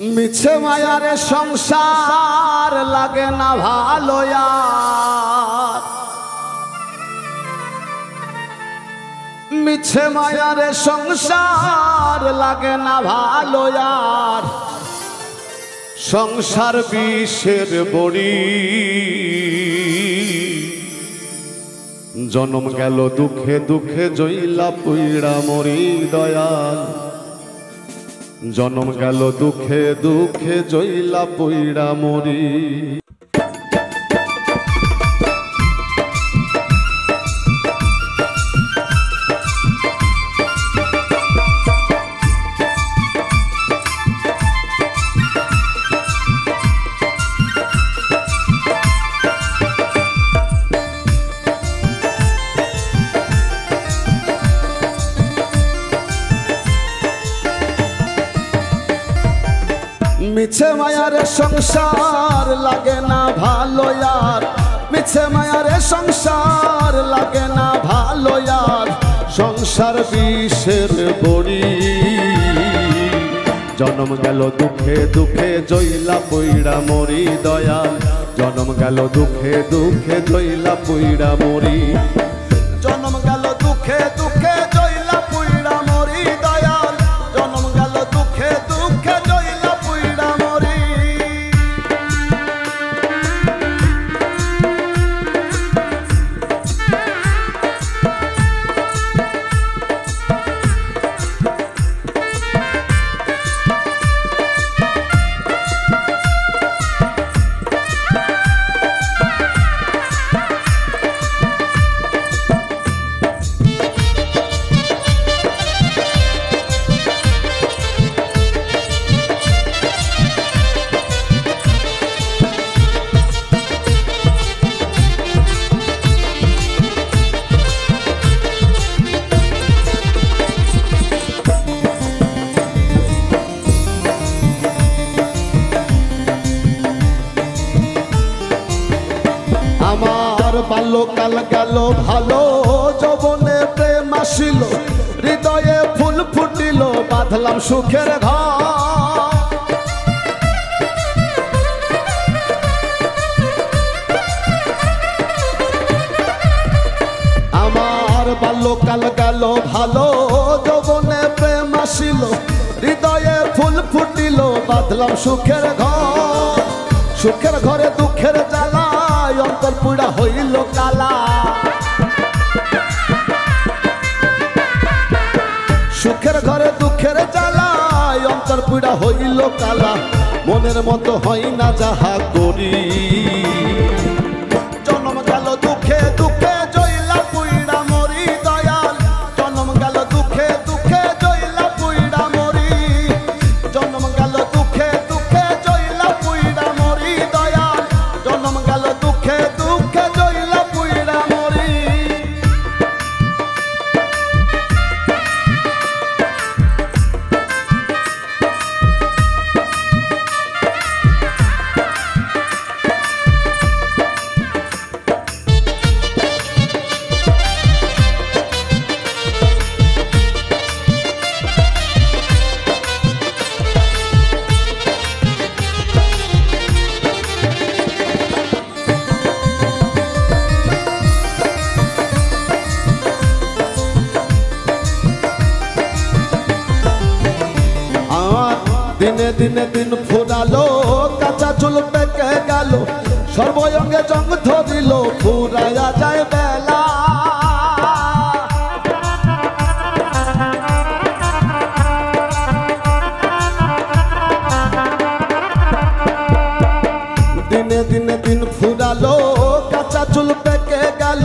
মিছে মায়ারে সংসার লাগে না ভালো यार মিছে মায়ারে সংসার লাগে না ভালো यार সংসার বিষের বড়ি জন্ম গেল দুঃখে দুঃখে জইলা পুইড়া মরি দয়াল জন্ম গেল দুঃখে দুঃখে জইলা পুইড়া মরি মিছে মায়ারে সংসার লাগে না ভালো यार মিছে মায়ারে সংসার লাগে না ভালো यार সংসার বিষের বড়ি জন্ম গেল দুঃখে দুঃখে জইলা পুইড়া মরি দয়াল জন্ম গেল দুঃখে দুঃখে জইলা পুইড়া মরি জন্ম গেল দুঃখে দুঃখে জইলা পুইড়া মরি দয়াল জন্ম গেল দুঃখে দুঃখে জইলা পুইড়া মরি আমার বাল্যকাল গেল ভালো যৌবনে প্রেম আসিল হৃদয়ে ফুল ফুটিল বাঁধলাম সুখের ঘর আমার বাল্যকাল গেল ভালো যৌবনে প্রেম আসিল হৃদয়ে ফুল ফুটিল বাঁধলাম সুখের ঘর সুখের ঘরে দুঃখের জ্বালা অন্তর পুড়া হইল কালা সুখের ঘরে দুঃখের জ্বালা অন্তর পুড়া হইল কালা মনের মতো হয় না যাহা করি জন্ম গেল দুঃখে দুঃখে জইলা পুইড়া মরি দয়াল জন্ম গেল দুঃখে দুঃখে জইলা পুইড়া মরি জন্ম গেল দুঃখে দুঃখে জইলা পুইড়া মরি দয়াল জন্ম গেল দুঃখে দুঃখে জইলা পুইড়া মরি দিনে দিনে দিন ফুরালো কাঁচা চুল পেকে গেল সর্বঙ্গে জং ধরিল ফুরাইয়া যায় বেলা দিনে দিনে দিন ফুরালো কাঁচা চুল পেকে গেল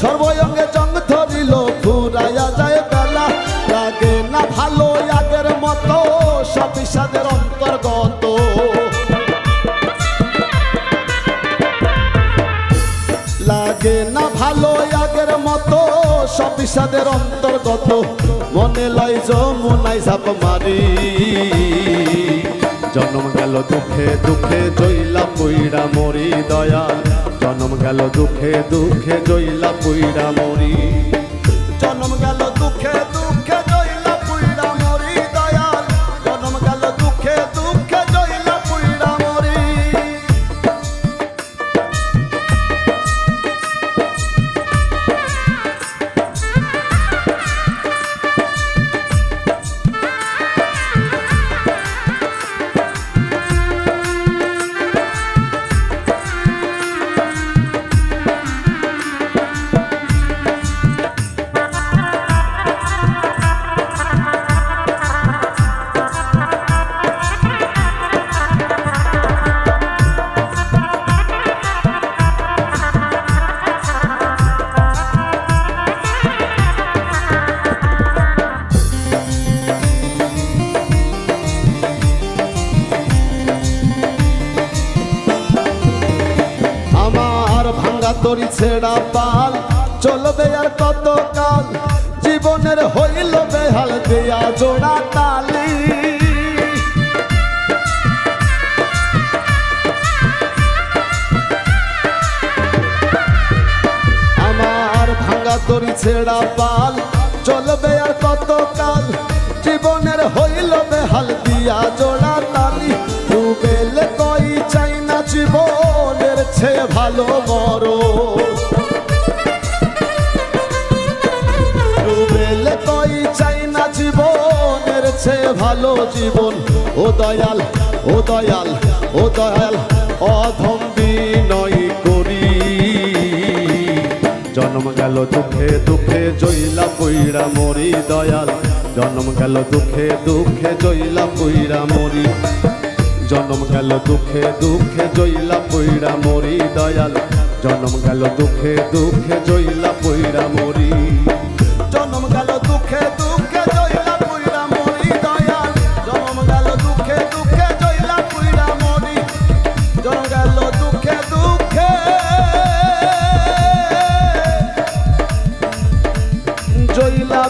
সর্বঙ্গে জং ধরিল ফুরাইয়া যায় বেলা লাগে না ভালো আগের মতো সব বিষাদের অন্তর্গত লাগে না ভালো আগের মতো সব বিষাদের অন্তর্গত মনে লয় যমুনায় ঝাঁপ মারি জন্ম গেল দুঃখে দুঃখে জইলা পুইড়া মরি দয়াল জন্ম গেল দুঃখে দুঃখে জইলা পুইড়া মরি জন্ম গেল দুঃখে দুঃখে জইলা পুইড়া মরি দয়াল জন্ম গেল দুঃখে দুঃখে তরি ছেড়া পাল চলবে আর কত কাল জীবনের হইল বেহাল দেয়া জোড়া তালি আমার ভাঙা তরি ছেড়া পাল চলবে আর কত কাল জীবনের হইল বেহাল দিয়া জোড়া তালি ডুবেলে কই চাই না জীবনের চেয়ে ভালো মরো ডুবেলে কই চাই না জীবনের চেয়ে ভালো জীবন ও দয়াল ও দয়াল ও দয়াল অধম বিনয় করি জন্ম গেল দুঃখে দুঃখে জইলা পইড়া মরি দয়াল জন্ম গেল দুঃখে দুঃখে জইলা পইড়া মরি জন্ম গেল দুঃখে দুঃখে জইলা পইড়া মরি দয়াল জন্ম গেল দুঃখে দুঃখে জইলা পইড়া মরি জন্ম গেল দুঃখে দুঃখে জইলা পইড়া মরি দয়াল জন্ম গেল দুঃখে দুঃখে জইলা পইড়া মরি জন্ম গেল দুঃখে দুঃখে জইলা